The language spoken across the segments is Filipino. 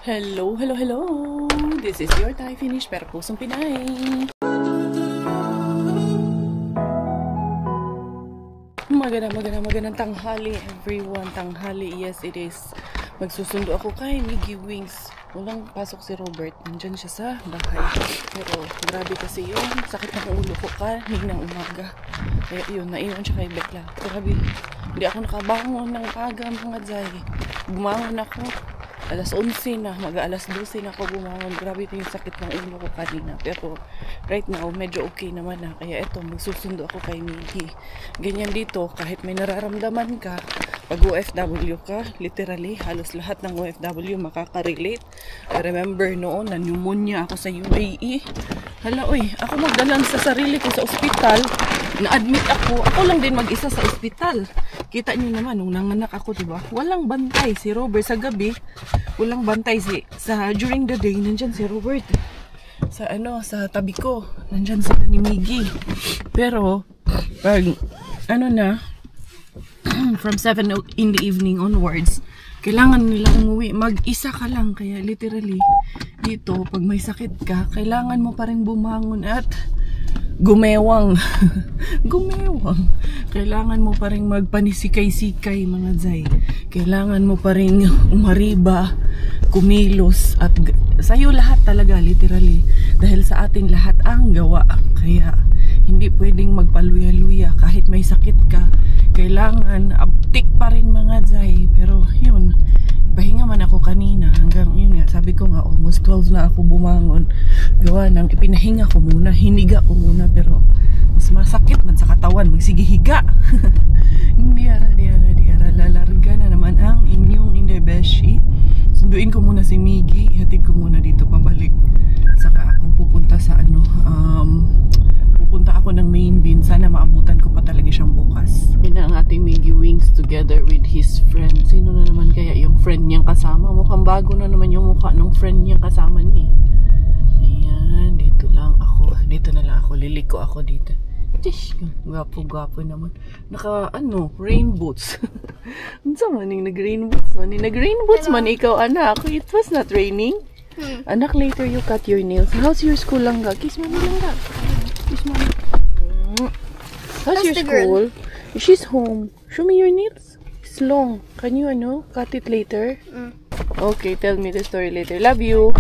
Hello, hello, hello! This is your Thai finish pero pusong Pinay. Magandang tanghali everyone. Tanghali, yes it is. Magsusundo ako kay Miggy Wings. Walang pasok si Robert. Nandyan siya sa bahay. Pero grabe kasi yun. Sakit ng ulo ko kaninang umaga. Kaya yun, naiwan siya kay Bekla. Grabe. Hindi ako nakabangon ng aga mga Zay. Bumangon ako. Alas 11 na, mag-alas 12 na ako bumangon. Grabe ito yung sakit ng ulo ko kanina. Pero right now, medyo okay naman na. Kaya eto, magsusundo ako kay Miggy. Ganyan dito, kahit may nararamdaman ka, pag OFW ka, literally, halos lahat ng OFW makaka-relate. I remember noon, na pneumonia ako sa UAE. Hala, oy, ako magdalang sa sarili ko sa ospital. Na-admit ako. Ako lang din mag-isa sa ospital. Kita niyo naman, nung nanganak ako, diba? Walang bantay si Robert sa gabi. Walang bantay during the day, nandyan si Robert. Sa tabi ko, nandyan sila ni Miggy. Pero, pag, from 7 in the evening onwards, kailangan nila umuwi. Mag-isa ka lang. Kaya literally, dito, pag may sakit ka, kailangan mo pa rin bumangon at gumewang. Gumewang. Kailangan mo pa rin magpanisikay-sikay mga Zay. Kailangan mo pa rin umariba, kumilos, at sa'yo lahat talaga, literally. Dahil sa atin lahat ang gawa. Kaya hindi pwedeng magpaluya-luya kahit may sakit ka. Kailangan abtik pa rin mga Zay. Pero yun, pahinga man ako kanina hanggang yun nga, sabi ko nga almost 12 na ako bumangon. Gawa ng ipinahinga ko muna, hiniga ko muna, pero mas masakit man sa katawan magsigihiga. Di ara lalarga na naman ang inyong indebeshi. Sunduin ko muna si Miggy, ihatid ko muna dito pabalik. Saka ako pupunta sa pupunta ako ng main bin. Sana maabutan ko pa talaga siyang bukas. Yun ang ating Miggy Wings together with his friend. Sino na naman kaya yung friend niyang kasama? Mukhang bago na naman yung mukha ng friend niyang kasama niya. Ayan, dito lang ako. Dito na lang ako. Liliko ako dito. Tish, gwapo-gwapo naman. Naka, rain boots. Unsa man yung nag-rain boots man? Nag-rain boots man ikaw, anak. It was not raining. Anak, later you cut your nails. How's your school lang ga? Kiss mommy lang ga. Kiss mommy. How's your school? She's home. Show me your nails. It's long. Can you, cut it later? Okay, tell me the story later. Love you.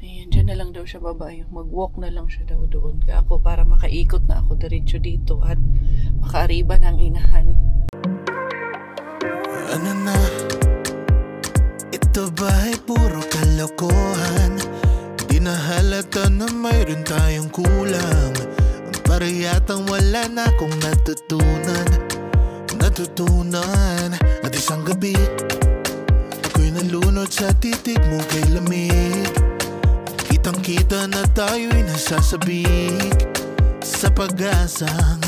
Ayan, dyan na lang daw siya babae. Mag-walk na lang siya daw doon. Kaya ako, para makaikot na ako diretso dito at makaariba ng inahan. Ano na? Ito ba'y puro kalokohan? Di na halata na mayroon tayong kulang. Para yatang wala na akong natutunan. At isang gabi ako'y nalunod sa titig mo kay lamig. Kitang kita na tayo'y nasasabik sa pag-asang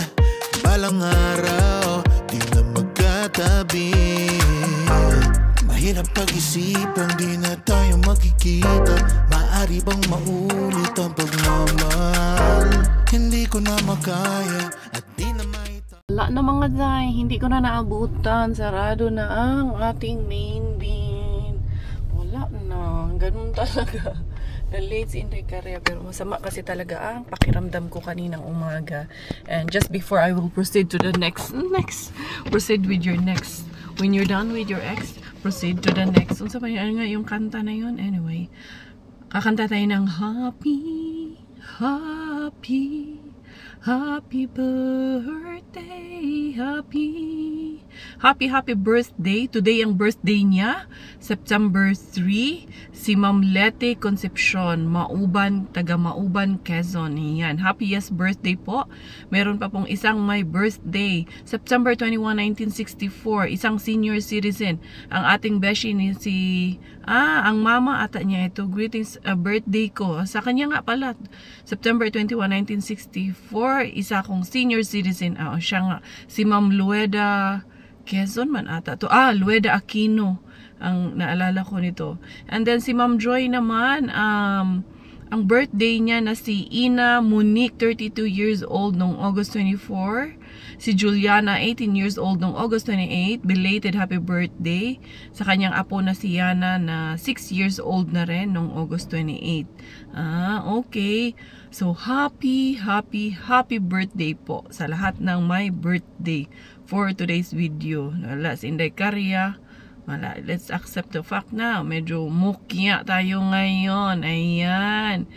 balang araw di na magkatabi. Mahirap pag-isipang di na tayo magkikita. Maaari bang maulit ang pagmamahal? Hindi ko na makaya at di na maita. Wala na mga Zay, hindi ko na naabutan. Sarado na ang ating main bin. Wala na, ganun talaga. Na-late in the career, pero masama kasi talaga ang pakiramdam ko kaninang umaga. And just before I will proceed to the next, proceed with your next. When you're done with your ex, proceed to the next. Unsa ba yun nga yung kanta na yun? Anyway, kakanta tayo ng Happy birthday, happy birthday. Today ang birthday niya, September 3, si Ma'am Lete Concepcion, taga Mauban, Quezon. Yan, happiest birthday po. Meron pa pong isang may birthday, September 21, 1964, isang senior citizen. Ang ating beshi ni ang mama ata niya ito. Greetings, birthday ko. Sa kanya nga pala, September 21, 1964, isa akong senior citizen. Siya nga, si Ma'am Lueda Quezon man ata to. Lueda Aquino ang naalala ko nito. And then si Ma'am Joy naman, ang birthday niya na si Ina Monique, 32 years old noong August 24. Si Juliana, 18 years old noong August 28. Belated happy birthday. Sa kanyang apo na si Yana na 6 years old na rin noong August 28. Okay. So, happy birthday po sa lahat ng my birthday for today's video. Wala si Inday Karya. Wala, let's accept the fact na medyo mukya tayo ngayon. Ayan.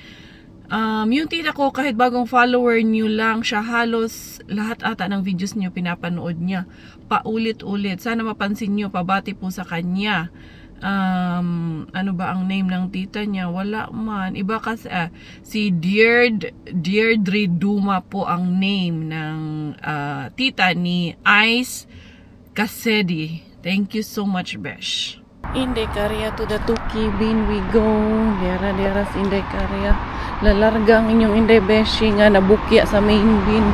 Yung tita ko, kahit bagong follower niyo lang, siya halos lahat ata ng videos niyo pinapanood niya. Paulit-ulit. Sana mapansin niyo, pabati po sa kanya. Ano ba ang name ng tita niya? Wala man. Iba kasi, si Deirdre Duma po ang name ng tita ni Ice Casedi. Thank you so much, Besh. Inday Karya, to the Tuki Bin we go. Dera si Inday Karya. Lalarga ang inyong Inday Beshi nga nabukya sa main bin.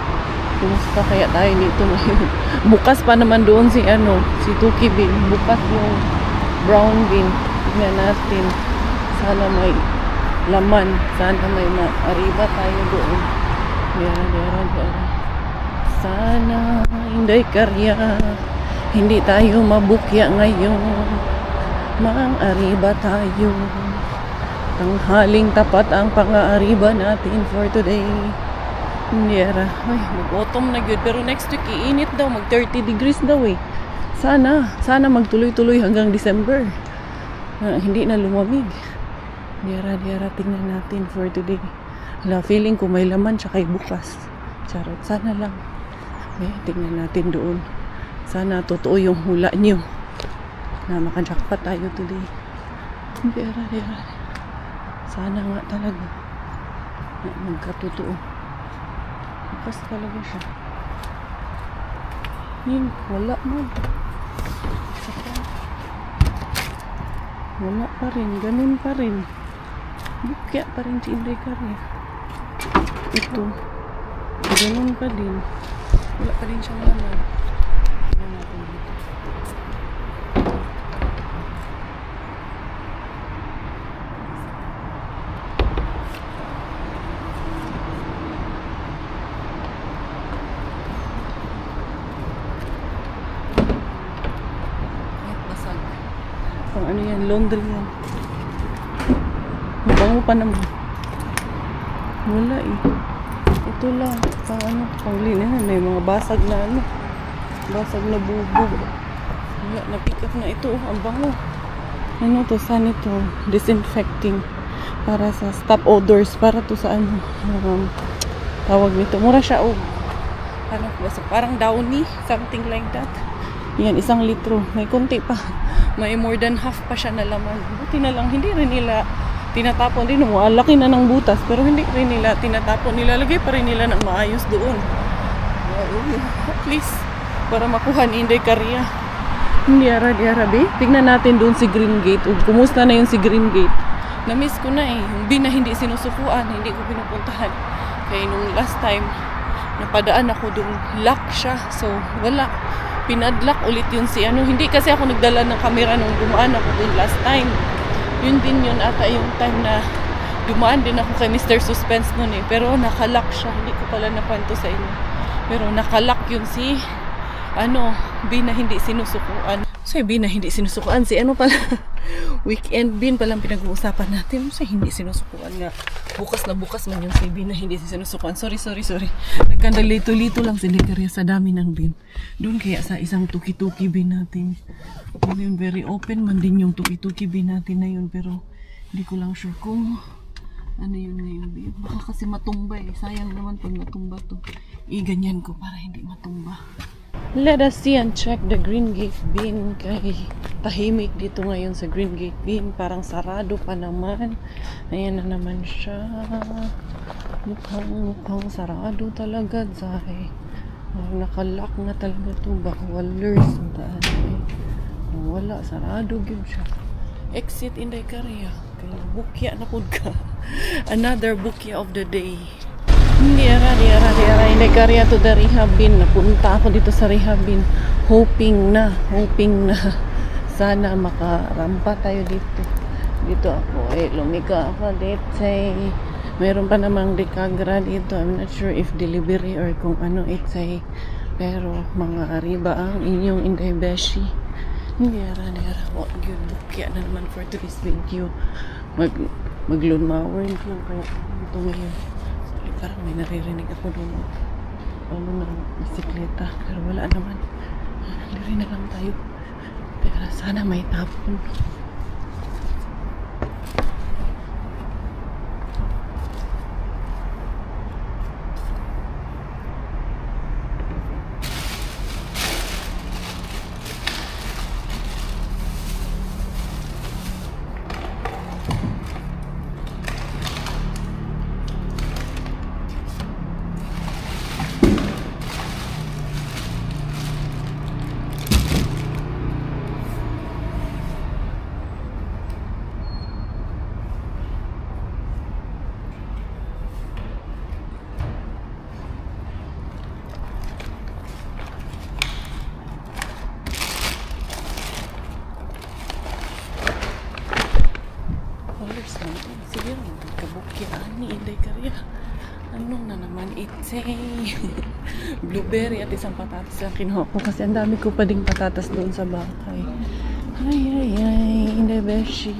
Kumusta kaya tayo dito ngayon? Bukas pa naman doon si Tuki Bin. Bukas yung brown bin. Tignan natin. Sana may laman. Sana may maariba tayo doon. Dera. Sana Inday Karya, hindi tayo mabukya ngayon. Mang-ariba tayo. Tanghaling tapat ang pang-aariba natin for today. Niyara. Ay, mag-autumn na good. Pero next week, iinit daw. Mag 30 degrees daw eh. Sana magtuloy-tuloy hanggang December. Hindi na lumamig. Niyara. Tingnan natin for today. Hala, feeling ko may laman siya kay bukas. Charot. Sana lang. Tingnan natin doon. Sana totoo yung hula nyo na makajakpat tayo today. Dera. Sana nga talaga na magkatotoo. Bukas talaga siya. Wala man. Wala pa rin. Ganun pa rin. Bukya pa rin si Inday Karya. Ito. Ganun pa din. Wala pa rin siyang laman. Pang ano yan, laundry yan. Mabango pa naman. Wala eh. Ito lang. Pang linihan. May mga basag na basag na bubog. Wala, na-pick up na ito. Ang bango. Ano to? Saan ito? Disinfecting. Para sa stop odors. Para to sa tawag nito. Mura siya parang downy. Something like that. Yan, 1 litro. May konti pa. May more than half pa siya na laman. Buti na lang, hindi rin nila tinatapon din mo. Laki na ng butas, pero hindi rin nila tinatapon. Nilalagay pa rin nila ng maayos doon. At least, para makuha ni Inday Karya. Hindi arabi. Tignan natin doon si Green Gate. Kumusta na yun si Green Gate? Na-miss ko na eh. Yung bin na hindi sinusukuan, hindi ko pinupuntahan. Kaya nung last time, napadaan ako doon. Lock siya. So, wala. Pinadlock ulit yun si hindi kasi ako nagdala ng camera nung dumaan ako dun last time. Yun din yun ata yung time na dumaan din ako kay Mr. Suspense nun eh. Pero nakalock siya. Hindi ko pala nakwento sa inyo. Pero nakalock yun si bin na hindi sinusukuan. So bin na hindi sinusukuan si pala weekend bin palang pinag-uusapan natin. So hindi sinusukuan nga. Bukas na bukas man yung si bin na hindi sinusukuan. Sorry. Nagkandalito-lito lang si Karya sa dami ng bin. Doon kaya sa isang tuki-tuki bin natin. Yung very open man din yung tuki-tuki bin natin na yun. Pero hindi ko lang sure kung ano yun ngayon bin. Baka kasi matumba eh. Sayang naman pag matumba to. Ganyan ko para hindi matumba. Let us see and check the Green Gate bin. Kay tahimik dito ngayon sa Green Gate bin. Parang sarado pa naman. Ayan na naman siya. Mukhang sarado talaga. Zay. Nakalock na talaga to. Backwalers. Wala. Sarado gyud siya. Exit Inday Karya. Kaya bukya na pud ka. Another bukya of the day. Diara Inday Karya to the rehab bin. Napunta ako dito sa rehab bin. Hoping na sana makarampa tayo dito. Dito ako lumika ako dito. Meron pa namang Decagra dito. I'm not sure if delivery or kung ano itsay. Pero mga Arriba ang inyong Inday Beshi. Nera. Wag yun. Bukya na naman for today's video. Mag-loan mower lang kaya ito ngayon. Ay, parang may naririnig ako doon. Ano na, bisikleta. Pero wala naman. Diri na lang tayo. Pero sana may tapon. Sige lang, kabukyaan ni Inday Caria. Ano na naman, itsay. Blueberry at isang patatas ang kinuha ko kasi ang dami ko pa ding patatas doon sa bahay. Ay, Inday Beshi.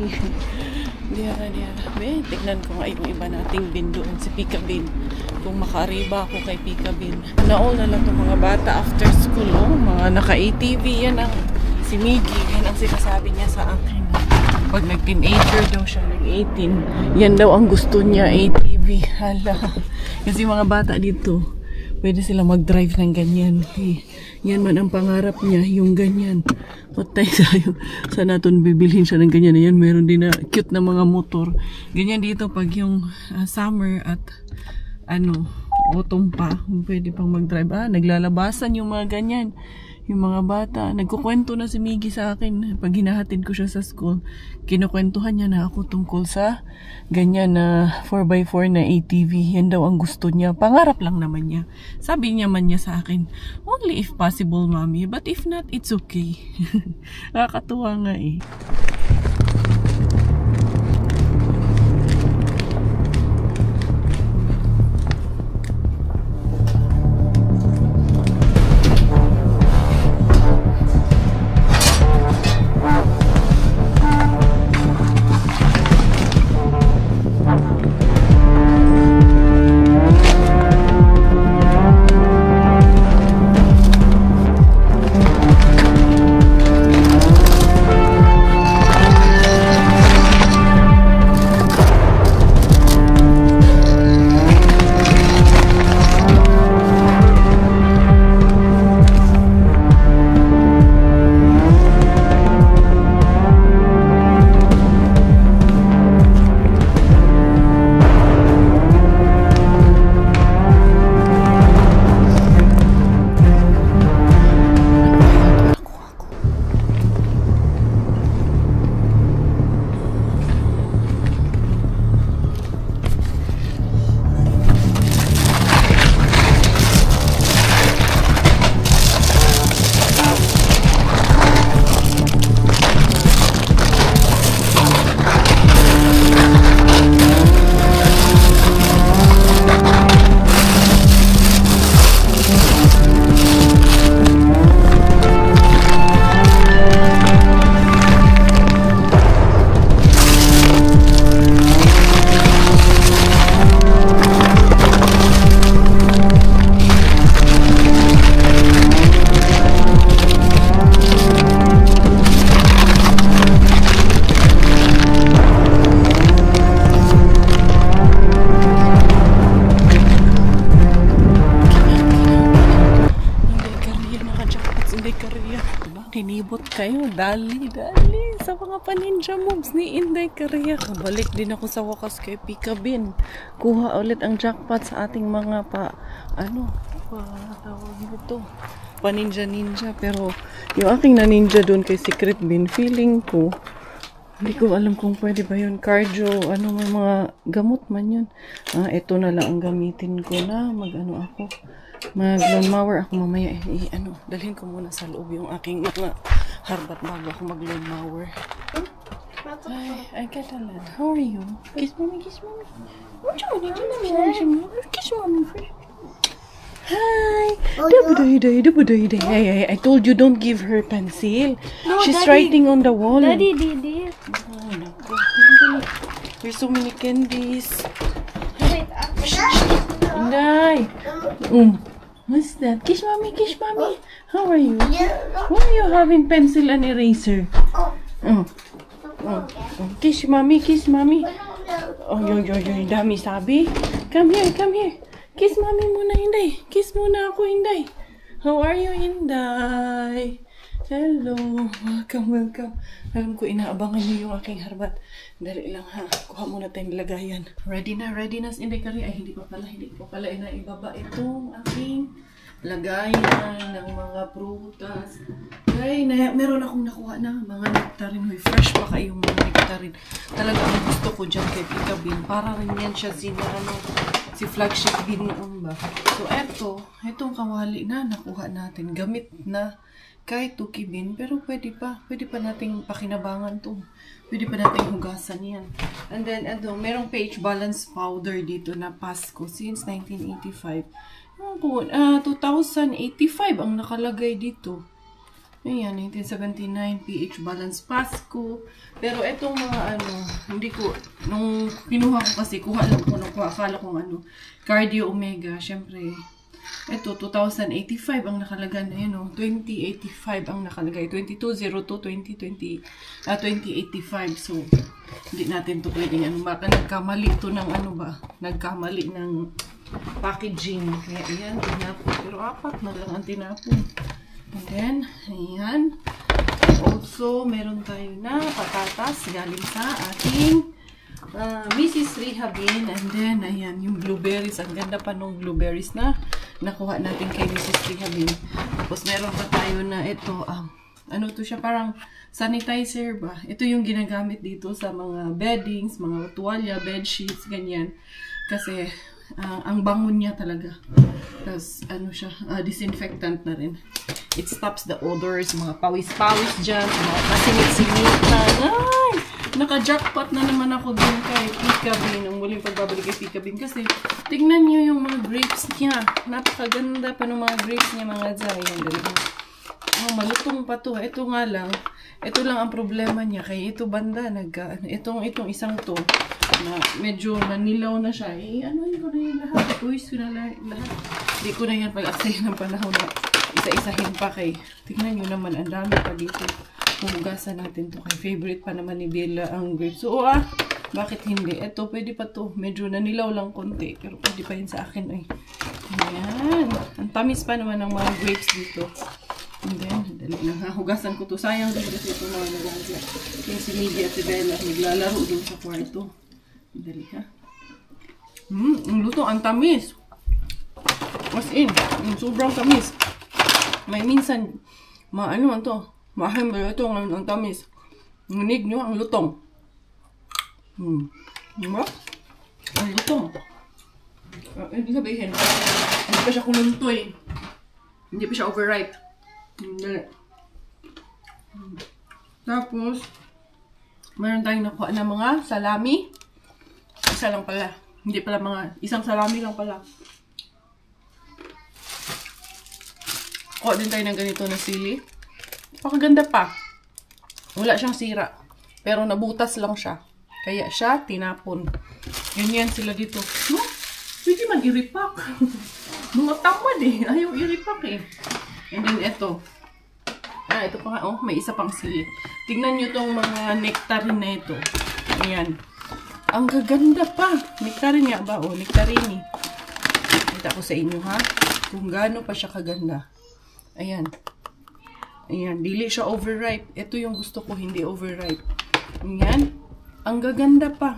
Diara. Tignan ko nga yung iba nating bin doon, si Pika Bin. Kung maka-Arriba ako kay Pika Bin. Naol na lang itong mga bata after school, oh. Mga naka-ATV, yan ang si Miggy, yan ang sinasabi niya sa akin. Pag nag-teenager daw siya, nag-18, yan daw ang gusto niya, ATV. Hala. Kasi mga bata dito, pwede sila mag-drive ng ganyan. Yan man ang pangarap niya, yung ganyan. Patay tayo. Sana natin bibilhin siya ng ganyan. Yan, meron din na cute na mga motor. Ganyan dito pag yung summer at autumn pa, pwede pang mag-drive. Naglalabasan yung mga ganyan. Yung mga bata, nagkukwento na si Miggy sa akin pag hinahatid ko siya sa school. Kinukwentuhan niya na ako tungkol sa ganyan na 4x4 na ATV. Yan daw ang gusto niya. Pangarap lang naman niya. Sabi niya man niya sa akin, only if possible, mommy. But if not, it's okay. Nakakatuwa nga eh. Kinibot kayo, dali sa mga paninja moves ni Inday Caria. Balik din ako sa wakas kay Pika Bin. Kuha ulit ang jackpot sa ating mga tawag nito, paninja. Pero yung aking naninja doon kay Secret Bin, feeling ko, hindi ko alam kung pwede ba yun. Cardio, may mga gamot man yun. Ito na lang ang gamitin ko na ako. Mag-lawn mower ako mamaya. Dalhin ko muna sa loob yung aking mga harbat bago ako mag-lawn mower. I got a lot. How are you? Kiss mommy, kiss mommy. What you want? Kiss mommy first. Hi. Hey, I told you don't give her pencil. No, She's Daddy. writing on the wall. Daddy did it. Ay, naku. There's so many candies. Wait, Inday. What's that? Kiss mommy, kiss mommy. How are you? Why are you having pencil and eraser? Oh. Kiss mommy, kiss mommy. Oh, yo, dami sabi. Come here. Kiss mommy muna, Inday. Kiss muna ako, Inday. How are you, Inday? Hello. Welcome. Alam ko, inaabangan niyo yung aking harbat. Dali lang ha. Kuha muna tayong lagayan. Ready na, Inday Kari. Ay, hindi pa pala. Inaibaba itong aking lagayan ng mga prutas. Ay, meron akong nakuha na mga nectarine. Fresh pa kayong mga nectarine. Talaga ang gusto ko dyan kay Pika Bean. Para rin yan siya si flagship bean noon ba. So, etong kawali na nakuha natin. Gamit na kay Tuki Bean. Pero pwede pa nating pakinabangan to. Pwede pa nating hugasan yan. And then, merong pH balance powder dito na Pasko since 1985. 2085 ang nakalagay dito. Ayan, 1979 pH balance Pasko. Pero etong mga hindi ko, nung kinuha ko kasi, akala kong Cardio Omega, syempre. Ito, 2085 ang nakalagay na yun, 2085 ang nakalagay. 2202-2085. So, hindi natin to pwedeng baka nagkamali to ng nagkamali ng packaging. Kaya ayan, tinapon. Pero 4 na lang ang tinapon. And then, ayan. Also, meron tayo na patatas galing sa ating Mrs. Rehabin. And then, ayan, yung blueberries. Ang ganda pa nung blueberries na nakuha natin kay Mrs. Rehabin. Tapos, meron pa tayo na ito, to siya, parang sanitizer ba? Ito yung ginagamit dito sa mga beddings, mga tuwalya, bed sheets, ganyan. Kasi, ang bangon niya talaga. Tapos, siya, disinfectant na rin. It stops the odors, mga pawis-pawis dyan, mga kasinit-sinitan. Ay! Naka-jackpot na naman ako dun kay Pika Bean, ang muling pagbabalik kay Pika Bean. Kasi, tignan niyo yung mga grapes niya. Napakaganda pa ng mga grapes niya, mga zayan. Malutong pa to. Ito nga lang. Ito lang ang problema niya. Kaya ito banda, itong isang to, na medyo nanilaw na siya. Yun ko na yung lahat. Uwis ko na lahat. Hindi ko na yan pag-aksayin ng panahon na isa-isahin pa kay. Tingnan nyo naman, ang dami pa dito. Hugasan natin to kay. Favorite pa naman ni Bella ang grapes. So, bakit hindi? Ito, pwede pa to. Medyo nanilaw lang konti. Pero pwede pa yun sa akin. Ay. Ayan. Ang tamis pa naman ng mga grapes dito. And then, dali lang ha. Hugasan ko to. Sayang din kasi ito mga nalaga. Yung si Miggy at si Bella naglalaro din sa kwarto. Dali ha. Ang luto. Ang tamis. As in. Sobrang tamis. May minsan, mahim ba ito ang tamis. Nginig nyo ang lutong. Diba? Ang lutong. Hindi sabihin. Hindi pa siya kuluntoy. Hindi pa siya overripe. Tapos, meron tayong nakuha na mga salami. Isa lang pala. Hindi pala isang salami lang pala. Kuha din tayo ng ganito na sili. Pakaganda pa. Wala siyang sira. Pero nabutas lang siya. Kaya siya tinapon. Ganyan sila dito. Pwede man i-repack. Mga tamad Ayaw i-repack And then ito. Ito pa nga. May isa pang sili. Tignan nyo tong mga nectarine na ito. Ayan. Ang gaganda pa. Nectarine nga ba? Nectarine. Kita ko sa inyo ha. Kung gaano pa siya kaganda. Ayan. Ayan. Dili siya overripe. Ito yung gusto ko. Hindi overripe. Ayan. Ang gaganda pa.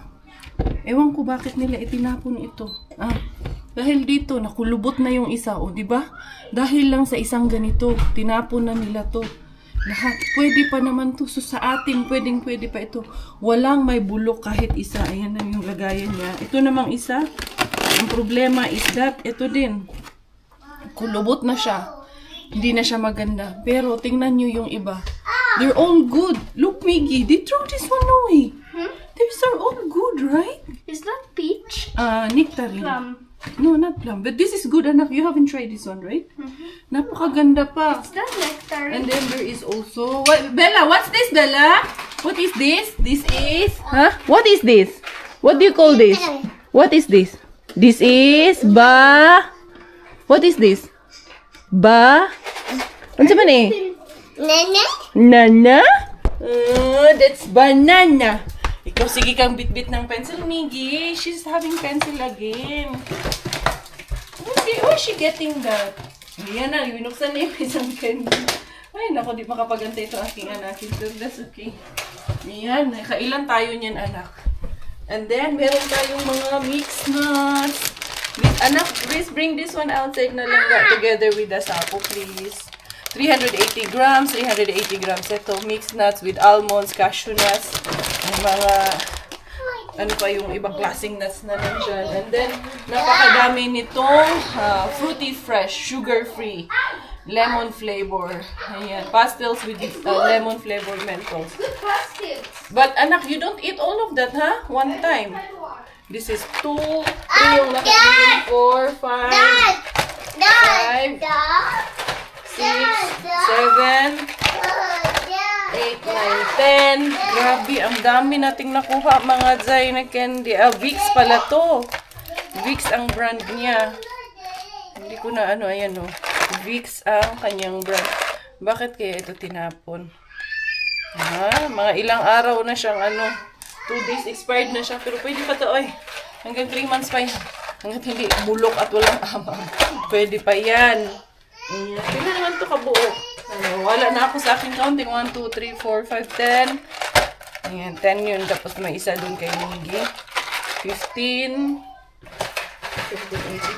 Ewan ko bakit nila itinapon ito. Dahil dito, nakulubot na yung isa. Diba? Dahil lang sa isang ganito, tinapon na nila to. Lahat. Pwede pa naman to. So, sa atin, pwede pa ito. Walang may bulok kahit isa. Ayan na yung lagayan niya. Ito namang isa. Ang problema is that, ito din. Kulubot na siya. Hindi na siya maganda. Pero, tingnan nyo yung iba. They're all good. Look, Miggy, they throw this one away. These are all good, right? Is that peach? Nectarine. Plum. No, not plum. But this is good enough. You haven't tried this one, right? Napakaganda pa. Is that nectarine? And then there is also... Bella, what's this, Bella? What is this? This is... Huh? What is this? What do you call this? What is this? This is... What is this? Ano sa ni? Nana? Nana? That's banana. Ikaw, sige kang bit-bit ng pencil, Miggy. She's having pencil again. Okay, why is she getting that? Ayan na, winuksan na yung isang candy. Ay, naku, di makapagantay ito aking anak. So, that's okay. Ayan, kailan tayo niyan, anak. And then, meron tayong mga mixed nuts. Anak, please bring this one outside na lang together with the sapo, please. 380 grams, 380 grams. Ito, mixed nuts with almonds, cashew nuts. May mga, ano pa yung ibang klaseng nuts na nandyan. And then, napakadami nitong fruity fresh, sugar-free, lemon flavor. Ayan, pastels with lemon flavor mentos. Good baskets. But anak, you don't eat all of that, ha? One time. This is 2, 3 yung nakabigin, 4, 5, 5, 6, 7, 8, 9, 10. Grabe, ang dami nating nakuha mga Zay na candy. Vicks pala to. Vicks ang brand niya. Hindi ko na ano, ayan o. Vicks ang kanyang brand. Bakit kaya ito tinapon? Mga ilang araw na siyang ano. 2 days expired na siya. Pero pwede pa to, oy. Hanggang 3 months pa yan. Hanggang hindi bulok at walang amang. Pwede pa yan. Ayan. Pwede naman to kabuo. Wala na ako sa aking counting. 1, 2, 3, 4, 5, 10. Ayan, 10 yun. Tapos may isa dun kay Miggy. 15.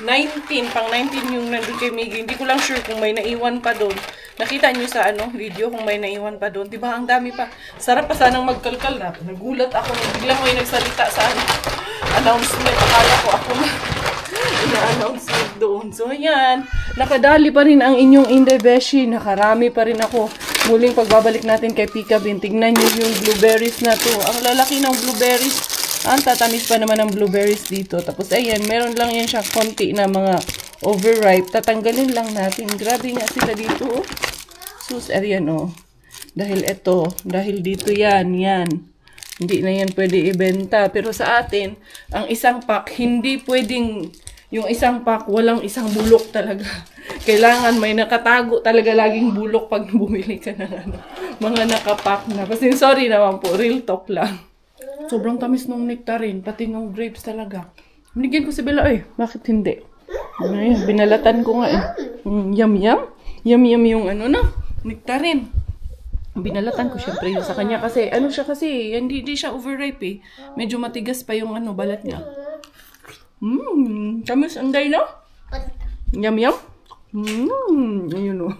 19. Pang 19 yung nandun kay Miggy. Hindi ko lang sure kung may naiwan pa dun. Nakita nyo sa video kung may naiwan pa dun. Diba? Ang dami pa. Sarap pa sanang magkalkal na. Nagulat ako nung biglang may nagsalita sa announcement. Akala ko ako na ina-announcement doon. So, ayan. Nakadali pa rin ang inyong Inday Beshi. Nakarami pa rin ako. Muling pagbabalik natin kay Pika Bin. Tignan nyo yung blueberries na to. Ang lalaki ng blueberries. Ang tatamis pa naman ng blueberries dito. Tapos, ayan. Meron lang yan siya konti na mga overripe. Tatanggalin lang natin. Grabe nga sila dito. Oh. Sus, ayan oh. Dahil ito. Dahil dito yan. Yan. Hindi na yan pwede ibenta. Pero sa atin, ang isang pack, hindi pwedeng, yung isang pack, walang isang bulok talaga. Kailangan may nakatago talaga laging bulok pag bumili ka ng mga nakapack na. Kasi sorry naman po, real talk lang. Sobrang tamis nung nectarine, pati ng grapes talaga. Binigyan ko si Bella, bakit hindi? Ayan, binalatan ko nga Yum yum. Yum yum yung nectarine. Binalatan ko syempre yun sa kanya kasi siya kasi hindi siya overripe Medyo matigas pa yung balat niya. Tamis ang day, no? Yum yum. Ayun o.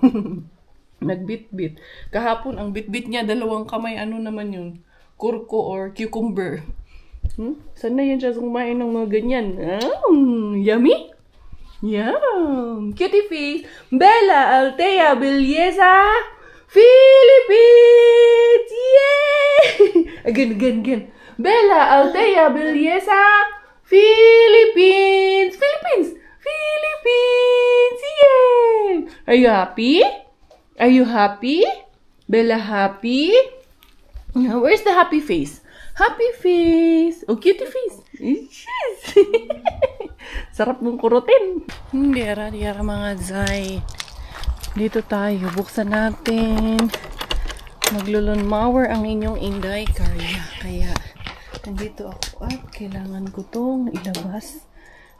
Nagbit-bit. Kahapon ang bit-bit niya 2 kamay naman yun? Kurko or cucumber. Sana yan siya kumain ng mga ganyan. Yummy? Yum. Cutie face. Bella Altea Belleza Philippines! Yay! Again. Bella Altea Belleza Philippines! Philippines! Yay! Are you happy? Are you happy? Bella happy? Where's the happy face? Happy face! Oh, cutie face! Yes! Sarap mong kurutin. Diara mga Zay. Dito tayo. Buksan natin. Maglulunmower ang inyong Inday. Kaya, nandito ako. At kailangan ko itong ilabas.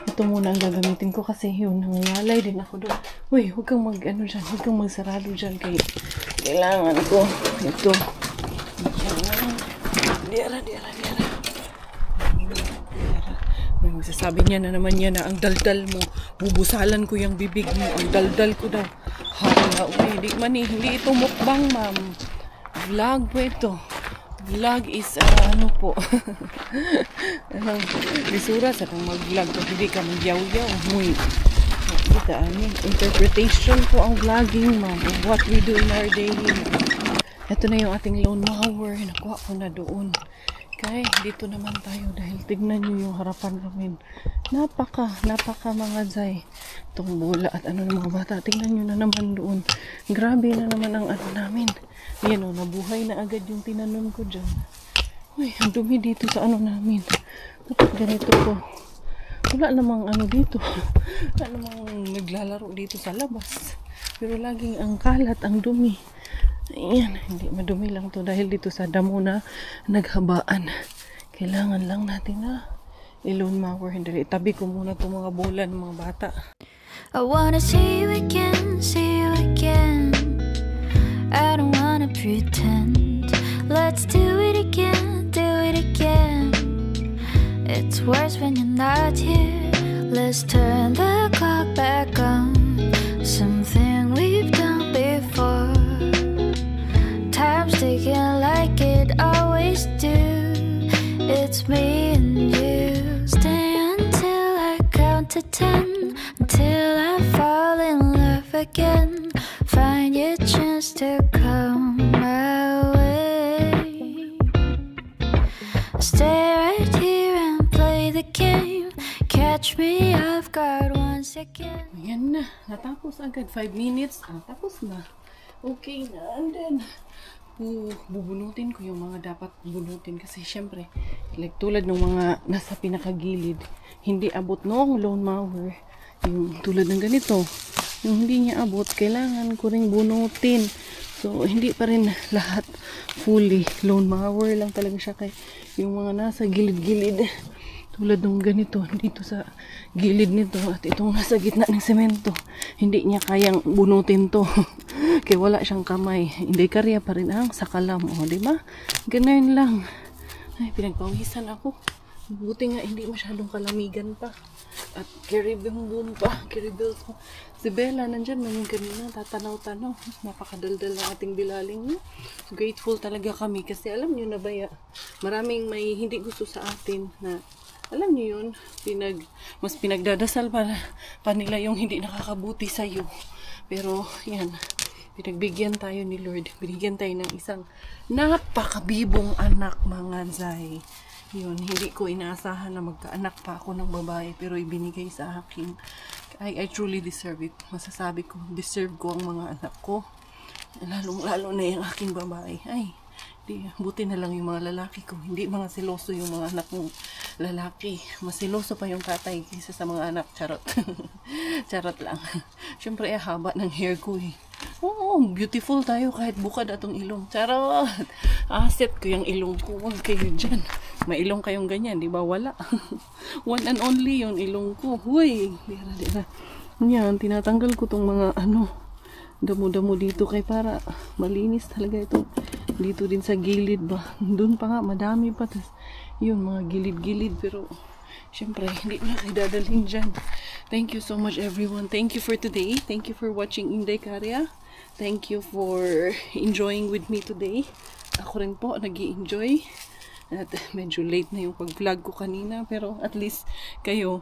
Ito muna ang gagamitin ko kasi yun, nangyalay din ako doon. Uy, huwag kang dyan. Huwag kang magsarado dyan. Kailangan ko. Ito. Diara. May magsasabi niya na naman yan na ang daldal mo. Bubusalan ko yung bibig mo. Ang daldal ko daw. Hala, hindi ito mukbang, ma'am. Vlog po ito. Vlog is, po. Bisura sa kang mag-vlog. Kung hindi ka mag-yaw-yaw. Interpretation po ang vlogging, ma'am. Of what we do in our daily life. Ito na yung ating lone mower. Nakuha ko na doon. Kaya dito naman tayo dahil tignan nyo yung harapan namin. Napaka mga zay. Itong bola at ano ng mga bata. Tignan nyo na naman doon. Grabe na naman ang ano namin. Yan o, nabuhay na agad yung tinanon ko dyan. Uy, ang dumi dito sa ano namin. Bakit ganito ko? Wala namang ano dito. Wala namang naglalaro dito sa labas. Pero laging ang kalat, ang dumi. Ayan, hindi madumi lang to dahil dito sa damo na naghabaan. Kailangan lang natin na i-lone mower. Hindi, itabi ko muna itong mga bola ng mga bata. I wanna see you again, see you again. I don't wanna pretend. Let's do it again, do it again. It's worse when you're not here. Let's turn the clock back on. Something we've done before. Time's ticking like it always do. It's me and you. Stay until I count to 10. Until I fall in love again. Find your chance to come my way. Stay right here and play the game. Catch me off guard once again. Ayan na, natapos agad. 5 minutes, tapos na. Okay na, and then bubunutin ko yung mga dapat bunutin kasi syempre like tulad ng mga nasa pinakagilid hindi abot nung lone mower yung tulad ng ganito yung hindi niya abot kailangan ko ring bunutin so hindi pa rin lahat fully lone mower lang talaga siya kay yung mga nasa gilid-gilid tulad ng ganito dito sa gilid nito at itong nasa gitna ng semento hindi niya kayang bunutin to kaya wala siyang kamay hindi karya pa rin ang sakalam diba? Ganun lang ay pinagpawisan ako buti nga hindi masyadong kalamigan pa at kiribing pa ko si Bella nandyan naman kanina tatanaw-tanaw napakadaldal ng ating bilaling grateful talaga kami kasi alam nyo na ba maraming may hindi gusto sa atin na alam niyo yun, mas pinagdadasal pa nila yung hindi nakakabuti sa'yo. Pero, yan, pinagbigyan tayo ni Lord. Binigyan tayo ng isang napakabibong anak, mga zay. Yun, hindi ko inaasahan na magkaanak pa ako ng babae, pero ibinigay sa akin. I truly deserve it. Masasabi ko, deserve ko ang mga anak ko. Lalong-lalo na yung aking babae. Ay, buti na lang yung mga lalaki ko. Hindi mga seloso yung mga anak ng lalaki. Mas seloso pa yung tatay kaysa sa mga anak. Charot. Charot lang. Siyempre, haba ng hair ko eh. Oo, beautiful tayo kahit bukad atong ilong. Charot. Asset ko yung ilong ko. Huwag kayo dyan. May ilong kayong ganyan, di ba? Wala. One and only yung ilong ko. Huy. Dira. Yan, tinatanggal ko tong mga damo-damo dito kay para malinis talaga ito. Dito din sa gilid ba. Doon pa nga, madami pa. Tas, yun, mga gilid-gilid. Pero, syempre, hindi na kayo dadalhin dyan. Thank you so much, everyone. Thank you for today. Thank you for watching Inday Karya. Thank you for enjoying with me today. Ako rin po, nag-i-enjoy. At medyo late na yung pag-vlog ko kanina. Pero, at least, kayo,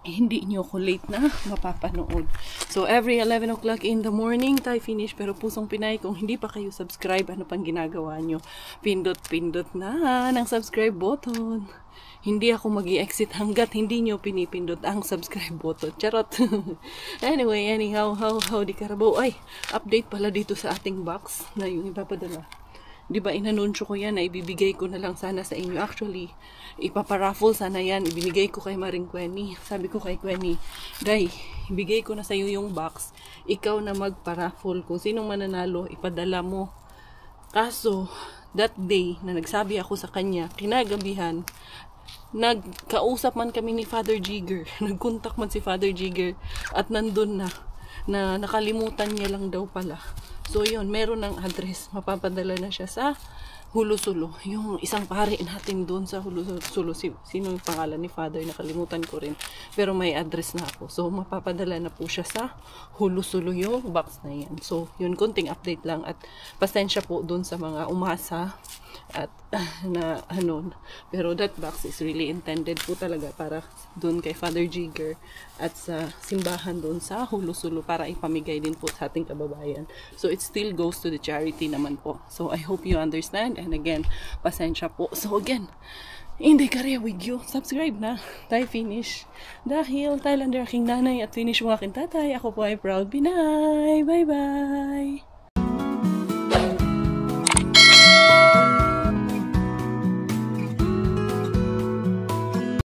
hindi nyo ako late na mapapanood. So, every 11 o'clock in the morning, tayo finish. Pero pusong Pinay, kung hindi pa kayo subscribe, ano pang ginagawa nyo? Pindot-pindot na ng subscribe button. Hindi ako mag-i-exit hanggat hindi nyo pinipindot ang subscribe button. Charot. Anyway, anyhow, how di Carabao. Ay, update pala dito sa ating box na yung ipapadala. Di ba inanunsyo ko yan na ibibigay ko na lang sana sa inyo. Actually, ipaparaffle sana yan. Ibinigay ko kay Maring Quenny. Sabi ko kay Quenny, Day, ibigay ko na sa iyo yung box. Ikaw na magparaffle. Kung sinong mananalo, ipadala mo. Kaso, that day na nagsabi ako sa kanya, kinagabihan, nagkausap man kami ni Father Jigger. Nagkontak man si Father Jigger at nandun na nakalimutan niya lang daw pala. So yun, meron ng address. Mapapadala na siya sa Hulusulo, yung isang pare natin doon sa Hulusulo. Sino yung pangalan ni Father? Nakalimutan ko rin. Pero may address na ako. So, mapapadala na po siya sa Hulusulo yung box na yan. So, yun, konting update lang. At pasensya po doon sa mga umasa at na ano. Pero that box is really intended po talaga para doon kay Father Jigger at sa simbahan doon sa Hulusulo para ipamigay din po sa ating kababayan. So, it still goes to the charity naman po. So, I hope you understand. And again, pasensya po. So again, hindi kaya with you. Subscribe na. Tayo finish. Dahil Thailander aking nanay at finish mo aking tatay. Ako po ay proud Pinay. Bye-bye!